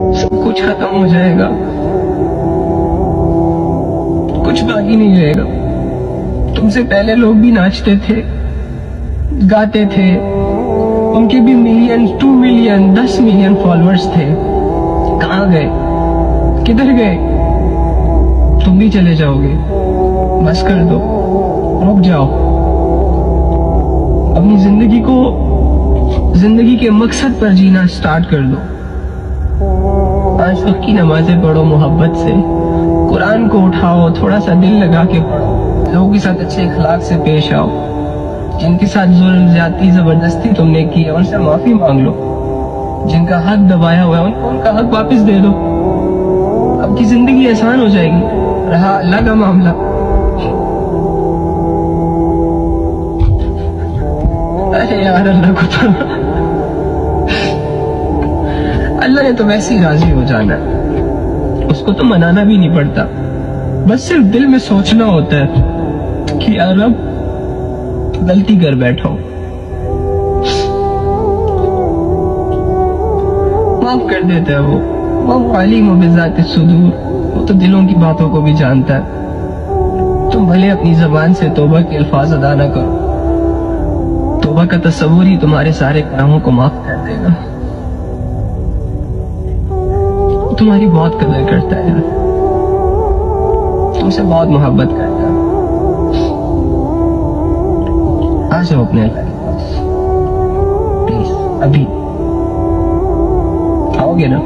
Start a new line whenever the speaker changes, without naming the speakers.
सब कुछ खत्म हो जाएगा, कुछ बाकी नहीं रहेगा। तुमसे पहले लोग भी नाचते थे, गाते थे, उनके भी मिलियन, 2 मिलियन, 10 मिलियन फॉलोअर्स थे। कहाँ गए, किधर गए? तुम भी चले जाओगे। बस कर दो, रुक जाओ। अपनी जिंदगी को, जिंदगी के मकसद पर जीना स्टार्ट कर दो। 5 वक्त की नमाजें पढ़ो मोहब्बत से, कुरान को उठाओ, थोड़ा सा दिल लगा के पढ़ो, लोगों के साथ अच्छे अखलाक से पेश आओ। जिनके साथ जुल्म, ज्यादती, जबरदस्ती तुमने की है उनसे माफी मांग लो। जिनका हक दबाया हुआ है उनको उनका हक वापस दे दो। आपकी जिंदगी आसान हो जाएगी। रहा अल्लाह का मामला, अरे यार अल्लाह को तो अल्लाह ने तो वैसे ही राजी हो जाना है, उसको तो मनाना भी नहीं पड़ता। बस सिर्फ दिल में सोचना होता है कि यार अब गलती कर बैठा हूं, माफ कर देता है वो अलीम बिज़ाति सुदूर, वो तो दिलों की बातों को भी जानता है। तुम भले अपनी जबान से तौबा के अल्फाज अदा न करो, तौबा का तस्वुर ही तुम्हारे सारे गुनाहों को माफ कर देगा। तुम्हारी बहुत कदर करता है यार, तुमसे बहुत मोहब्बत करता है। आ जाओ अपने अल्लाह के पास प्लीज, अभी आओगे ना?